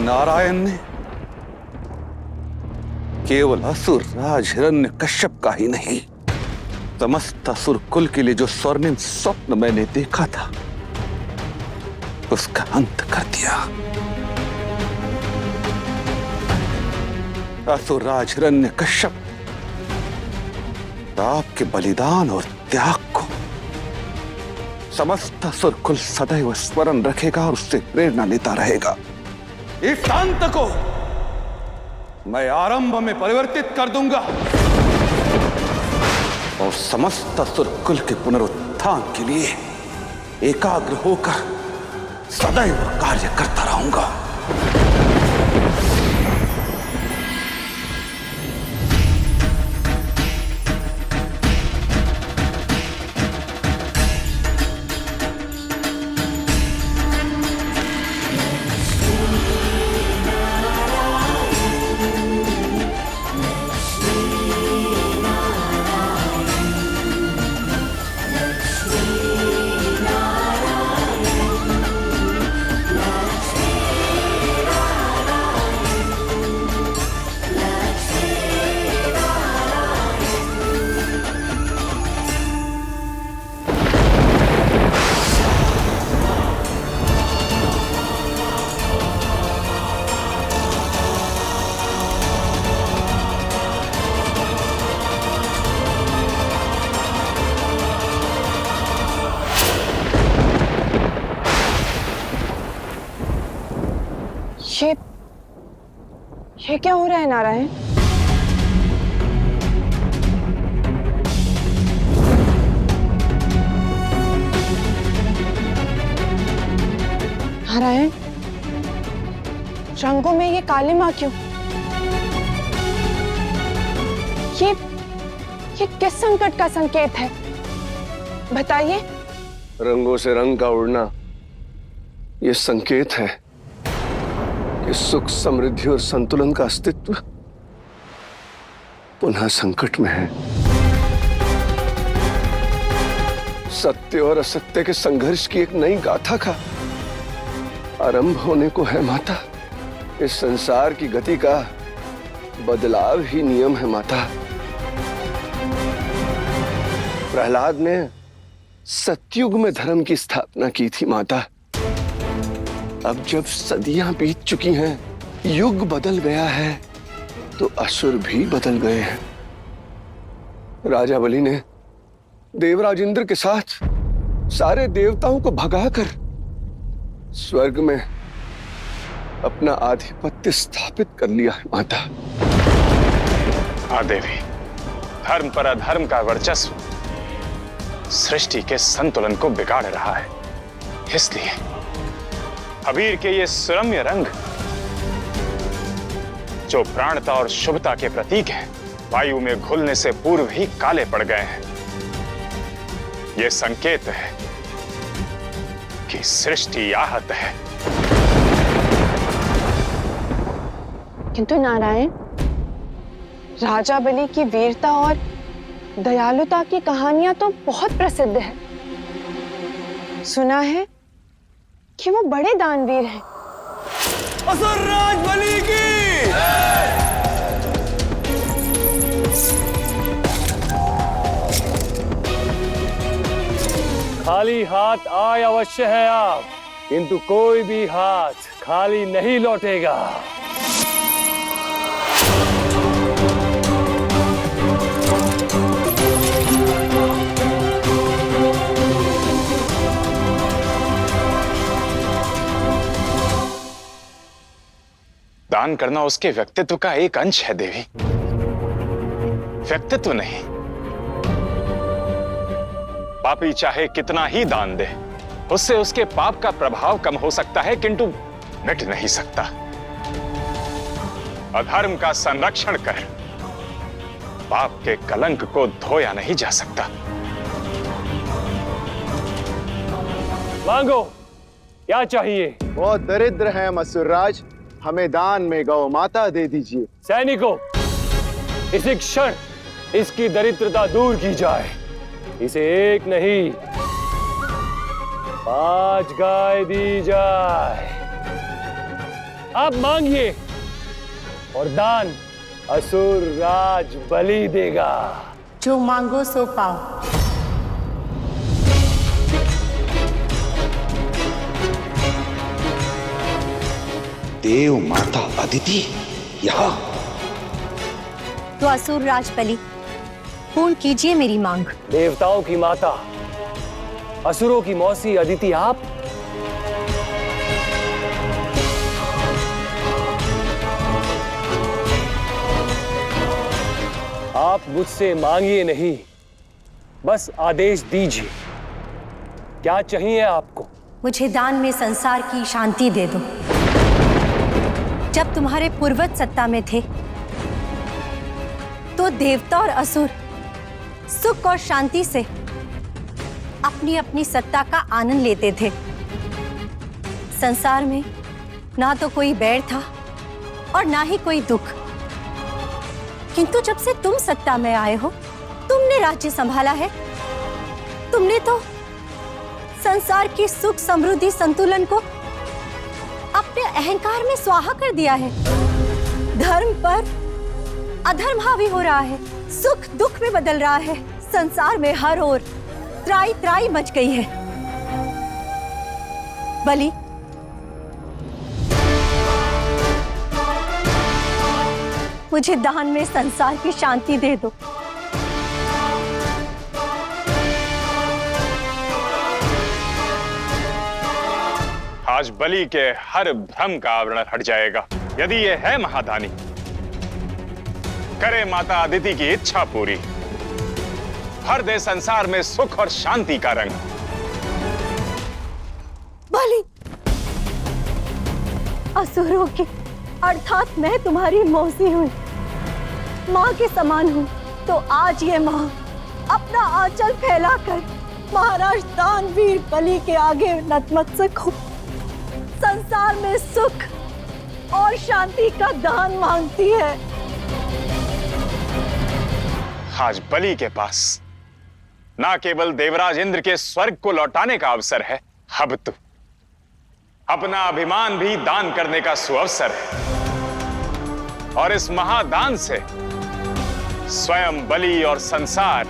नारायण ने केवल असुर राज हिरण्यकश्यप का ही नहीं, समस्त असुर कुल के लिए जो स्वर्णिम स्वप्न मैंने देखा था उसका अंत कर दिया। असुर राज हिरण्यकश्यप आपके बलिदान और त्याग को समस्त असुर कुल सदैव स्मरण रखेगा और उससे प्रेरणा लेता रहेगा। इस अंत को मैं आरंभ में परिवर्तित कर दूंगा और समस्त असुर कुल के पुनरुत्थान के लिए एकाग्र होकर सदैव कार्य करता रहूंगा। ये क्या हो रहा है नारायण? नारायण, रंगों में ये काली माँ क्यों? ये किस संकट का संकेत है? बताइए। रंगों से रंग का उड़ना ये संकेत है कि सुख, समृद्धि और संतुलन का अस्तित्व पुनः संकट में है। सत्य और असत्य के संघर्ष की एक नई गाथा का आरंभ होने को है माता। इस संसार की गति का बदलाव ही नियम है माता। प्रहलाद ने सतयुग में धर्म की स्थापना की थी माता। अब जब सदियां बीत चुकी हैं, युग बदल गया है, तो असुर भी बदल गए हैं। राजा बलि ने देवराज इंद्र के साथ सारे देवताओं को भगाकर स्वर्ग में अपना आधिपत्य स्थापित कर लिया है माता। हाँ देवी, धर्म पर अधर्म का वर्चस्व सृष्टि के संतुलन को बिगाड़ रहा है। इसलिए अबीर के ये सुरम्य रंग जो प्राणता और शुभता के प्रतीक हैं, वायु में घुलने से पूर्व ही काले पड़ गए हैं। ये संकेत है कि सृष्टि आहत है। किंतु नारायण, राजा बलि की वीरता और दयालुता की कहानियां तो बहुत प्रसिद्ध है। सुना है कि वो बड़े दानवीर हैं। असुर राज बलि की खाली हाथ आए अवश्य है आप, किंतु कोई भी हाथ खाली नहीं लौटेगा। दान करना उसके व्यक्तित्व का एक अंश है देवी, व्यक्तित्व नहीं। पापी चाहे कितना ही दान दे, उससे उसके पाप का प्रभाव कम हो सकता है, किंतु मिट नहीं सकता। अधर्म का संरक्षण कर पाप के कलंक को धोया नहीं जा सकता। मांगो, क्या चाहिए? बहुत दरिद्र हैं असुरराज, हमें दान में गौ माता दे दीजिए। सैनिकों, इसी क्षण इसकी दरिद्रता दूर की जाए। इसे एक नहीं 5 गाय दी जाए। आप मांगिए और दान असुर राज बलि देगा। जो मांगो सो पाओ। देव माता अदिति यहाँ। तो असुर राज बलि पूर्ण कीजिए मेरी मांग। देवताओं की माता, असुरों की मौसी अदिति आप मुझसे मांगिए नहीं, बस आदेश दीजिए। क्या चाहिए आपको? मुझे दान में संसार की शांति दे दो। जब तुम्हारे पूर्वज सत्ता में थे तो देवता और असुर सुख और शांति से अपनी अपनी सत्ता का आनंद लेते थे। संसार में ना तो कोई बैर था और ना ही कोई दुख। किंतु जब से तुम सत्ता में आए हो, तुमने राज्य संभाला है, तुमने तो संसार की सुख समृद्धि संतुलन को अपने अहंकार में स्वाहा कर दिया है। धर्म पर अधर्म हावी हो रहा है, सुख दुख में बदल रहा है। संसार में हर ओर त्राई त्राई मच गई है। बलि, मुझे दान में संसार की शांति दे दो। आज बलि के हर भ्रम का आवरण हट जाएगा। यदि ये है महादानी, करे माता अदिति की इच्छा पूरी, भर दे संसार में सुख और शांति का रंग। बलि, असुरों की अर्थात मैं तुम्हारी मौसी हूँ, माँ के समान हूँ। तो आज ये माँ अपना आंचल फैलाकर महाराज दानवीर बलि के आगे नतमस्तक हो संसार में सुख और शांति का दान मांगती है। आज बलि के पास ना केवल देवराज इंद्र के स्वर्ग को लौटाने का अवसर है, अब तो अपना अभिमान भी दान करने का सुअवसर है। और इस महादान से स्वयं बलि और संसार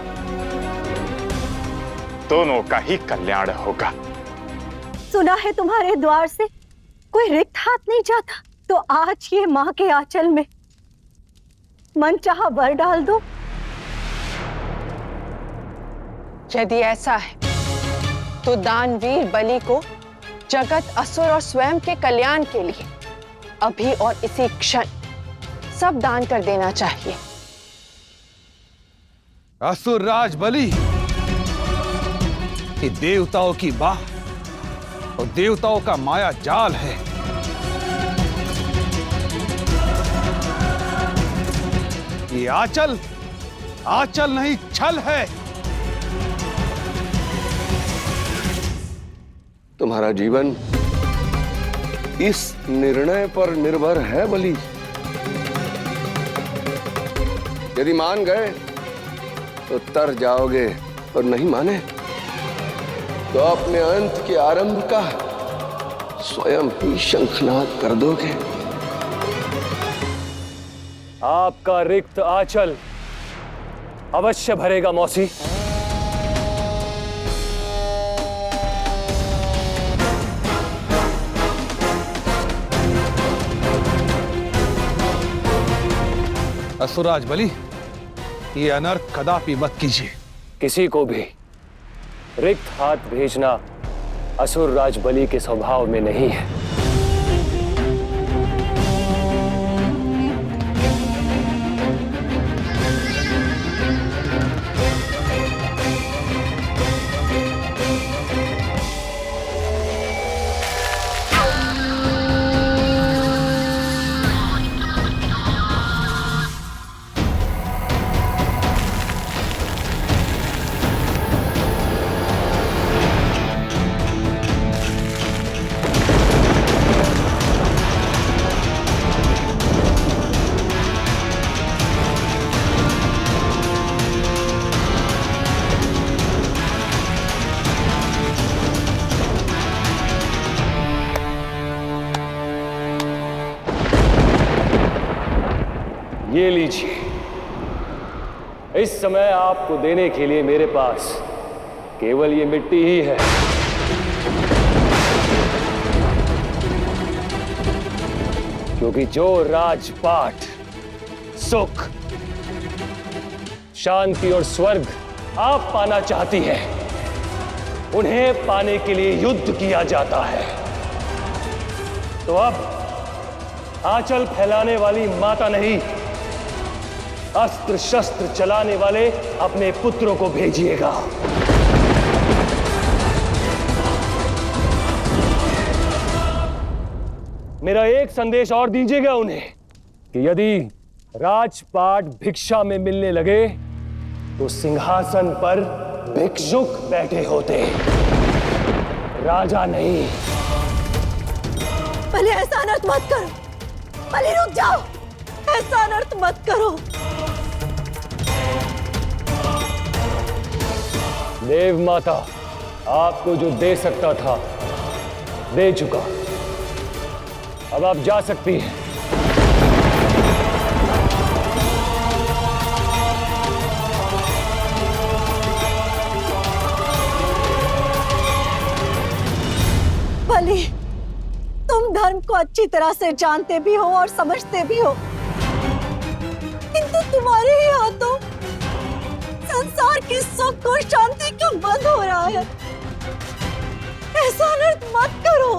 दोनों का ही कल्याण होगा। सुना है तुम्हारे द्वार से कोई रिक्त हाथ नहीं जाता, तो आज ये माँ के आंचल में मन चाहा वर डाल दो। यदि ऐसा है तो दानवीर बलि को जगत, असुर और स्वयं के कल्याण के लिए अभी और इसी क्षण सब दान कर देना चाहिए। असुर राज बलि, ये देवताओं की बाह और देवताओं का माया जाल है। ये आंचल आंचल नहीं, छल है। तुम्हारा जीवन इस निर्णय पर निर्भर है बलि। यदि मान गए तो तर जाओगे, और नहीं माने तो अपने अंत के आरंभ का स्वयं ही शंखनाद कर दोगे। आपका रिक्त आंचल अवश्य भरेगा मौसी। असुराज बलि, ये अनर्थ कदापि मत कीजिए। किसी को भी रिक्त हाथ भेजना असुर राज बलि के स्वभाव में नहीं है। ये लीजिए। इस समय आपको देने के लिए मेरे पास केवल ये मिट्टी ही है। क्योंकि जो राजपाट, सुख, शांति और स्वर्ग आप पाना चाहती हैं, उन्हें पाने के लिए युद्ध किया जाता है। तो अब आंचल फैलाने वाली माता नहीं, अस्त्र शस्त्र चलाने वाले अपने पुत्रों को भेजिएगा। मेरा एक संदेश और दीजिएगा उन्हें कि यदि राजपाट भिक्षा में मिलने लगे तो सिंहासन पर भिक्षुक बैठे होते, राजा नहीं। भले ऐसा अनर्थ मत करो, भले रुक जाओ, ऐसा अनर्थ मत करो। देव माता आपको जो दे सकता था दे चुका, अब आप जा सकती हैं। बलि, तुम धर्म को अच्छी तरह से जानते भी हो और समझते भी हो, किंतु तुम्हारे ही हाथों संसार की सुख और शांति का बंद हो रहा है। ऐसा अनर्थ मत करो।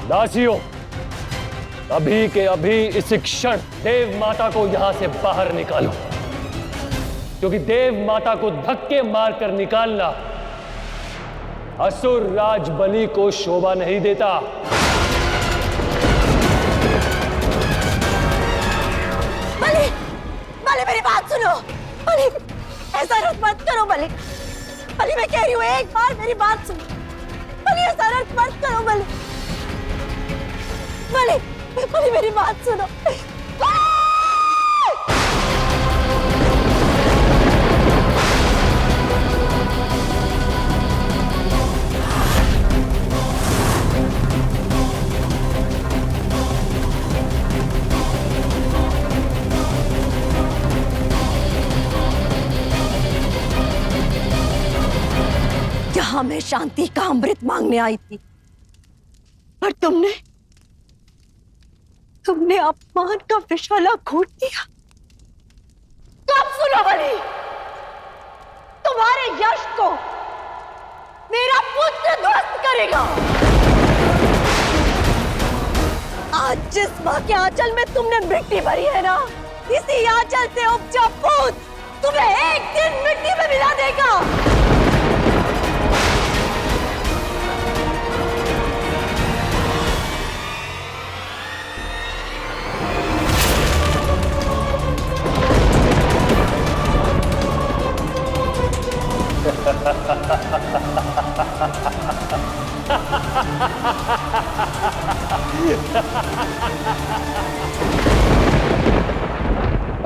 दासियों, अभी के अभी इस क्षण देव माता को यहां से बाहर निकालो, क्योंकि देव माता को धक्के मारकर निकालना असुर राज बलि को शोभा नहीं देता। बलि, बलि मेरी बात सुनो। बलि, ऐसा अनर्थ मत करो। बलि, बलि मैं कह रही हूँ, एक बार मेरी बात सुनो। बलि ऐसा अनर्थ मत करो। बलि, बलि, बलि मेरी बात सुनो। यहाँ मैं शांति का अमृत मांगने आई थी, पर तुमने अपमान का विशाला घोट दिया। कब सुनो बलि, तुम्हारे यश को मेरा पुत्र ध्वस्त करेगा। आज जिस मां के आंचल में तुमने मिट्टी भरी है ना, इसी आंचल से उपजा पुत्र तुम्हें एक दिन मिट्टी में मिला देगा।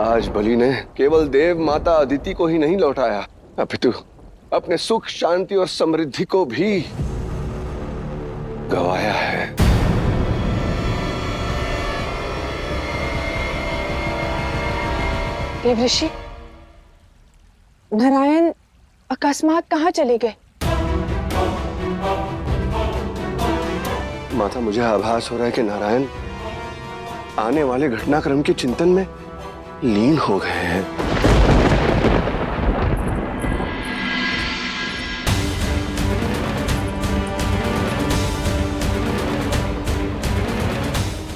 आज बलि ने केवल देव माता अदिति को ही नहीं लौटाया, अपितु अपने सुख, शांति और समृद्धि को भी गवाया है। देव ऋषि, नारायण अकस्मात कहाँ चले गए? माता, मुझे आभास हो रहा है कि नारायण आने वाले घटनाक्रम के चिंतन में लीन हो गए हैं।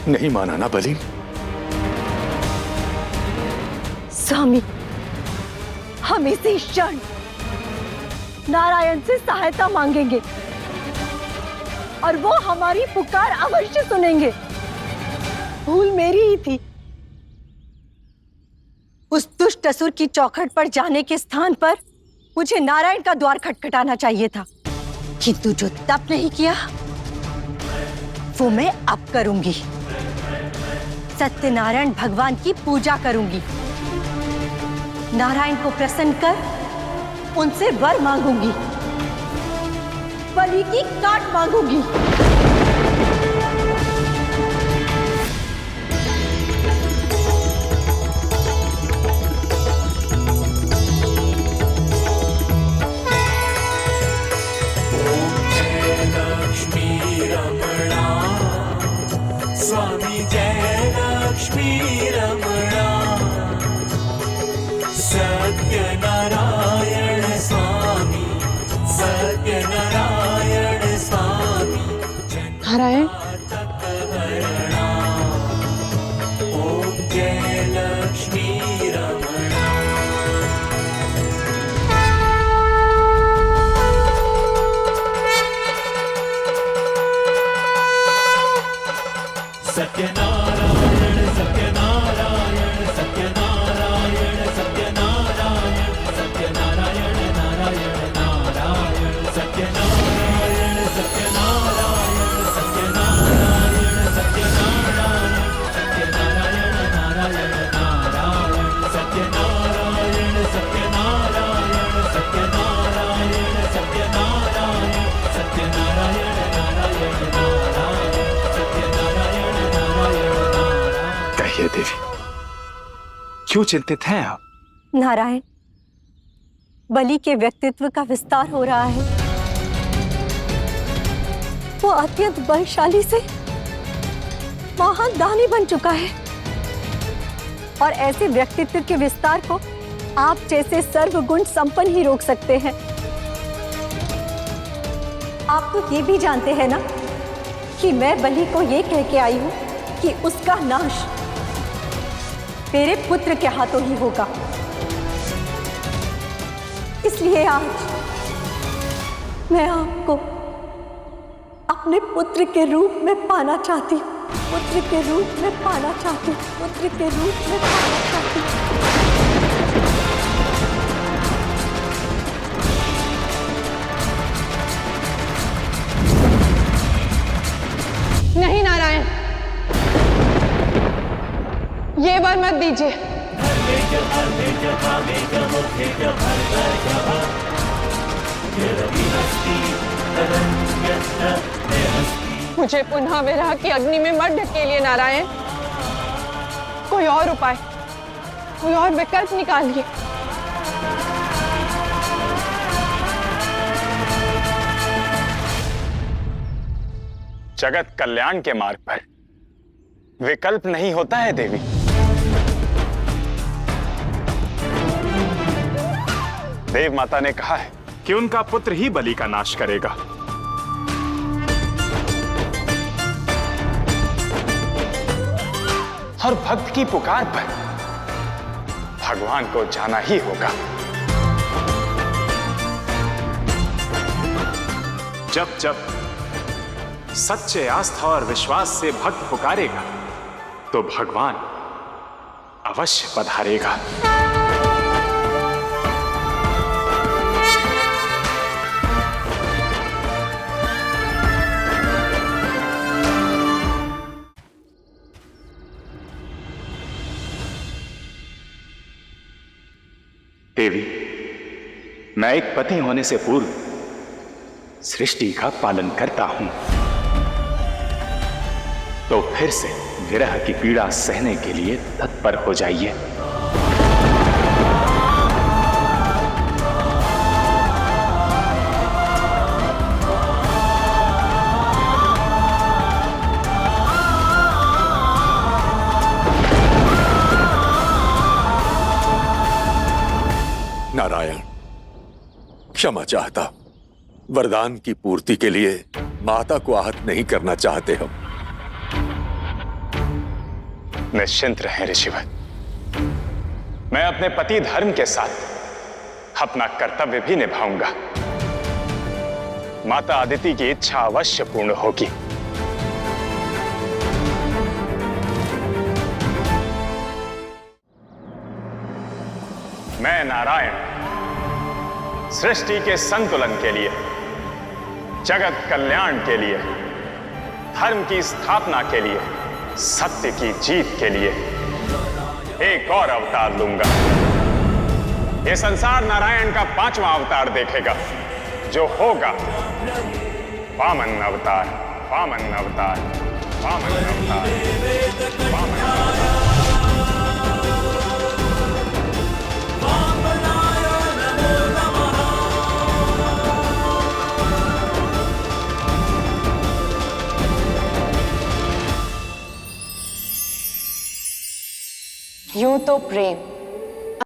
नहीं माना ना बलि? स्वामी, हम इसी क्षण नारायण से सहायता मांगेंगे और वो हमारी पुकार अवश्य सुनेंगे। भूल मेरी ही थी। उस दुष्ट असुर की चौखट पर जाने के स्थान पर मुझे नारायण का द्वार खटखटाना चाहिए था, किंतु जो तप नहीं किया वो मैं अब करूंगी। सत्यनारायण भगवान की पूजा करूंगी, नारायण को प्रसन्न कर उनसे वर मांगूंगी, बलि की काट मांगूंगी। स्वामी जय लक्ष्मी रमणा सत्यनारायण स्वामी सत्यनारायण स्वामी नारायण, ओम जय लक्ष्मी रमणा सत्यनारायण सत्यनारायण सत्यनारायण सत्यनारायण सत्यनारायण नारायण नारायण सत्यनारायण सत्यनारायण सत्यनारायण सत्यनारायण सत्यनारायण नारायण नारायण सत्यनारायण सत्यनारायण सत्यनारायण सत्यनारायण सत्यनारायण नारायण नारायण कहिए देवी, क्यों चिंतित हैं आप? नारायण, बलि के व्यक्तित्व का विस्तार हो रहा है। वो अत्यंत बलशाली से महान दानी बन चुका है और ऐसे व्यक्तित्व के विस्तार को आप जैसे सर्वगुण संपन्न ही रोक सकते हैं। आप तो ये भी जानते हैं ना कि मैं बलि को ये कह के आई हूं कि उसका नाश मेरे पुत्र के हाथों ही होगा। इसलिए आज मैं आपको अपने पुत्र के रूप में पाना चाहती हूँ, पुत्र के रूप में पाना चाहती हूँ, पुत्र के रूप में पाना चाहती हूँ। नहीं नारायण, ये वर मत दीजिए। मुझे पुनः विरह की अग्नि में मत ढकेलिए नारायण। कोई और उपाय, कोई और विकल्प निकालिए। जगत कल्याण के मार्ग पर विकल्प नहीं होता है देवी। देव माता ने कहा है कि उनका पुत्र ही बलि का नाश करेगा। और भक्त की पुकार पर भगवान को जाना ही होगा। जब जब सच्चे आस्था और विश्वास से भक्त पुकारेगा तो भगवान अवश्य पधारेगा। देवी, मैं एक पति होने से पूर्व सृष्टि का पालन करता हूं, तो फिर से विरह की पीड़ा सहने के लिए तत्पर हो जाइए। नारायण, क्षमा चाहता, वरदान की पूर्ति के लिए माता को आहत नहीं करना चाहते हम। निश्चिंत रहें ऋषिवर, मैं अपने पति धर्म के साथ अपना कर्तव्य भी निभाऊंगा। माता अदिति की इच्छा अवश्य पूर्ण होगी। मैं नारायण सृष्टि के संतुलन के लिए, जगत कल्याण के लिए, धर्म की स्थापना के लिए, सत्य की जीत के लिए एक और अवतार लूंगा। ये संसार नारायण का 5वां अवतार देखेगा, जो होगा वामन अवतार, वामन अवतार, वामन अवतार, वामन अवतार। यूं तो प्रेम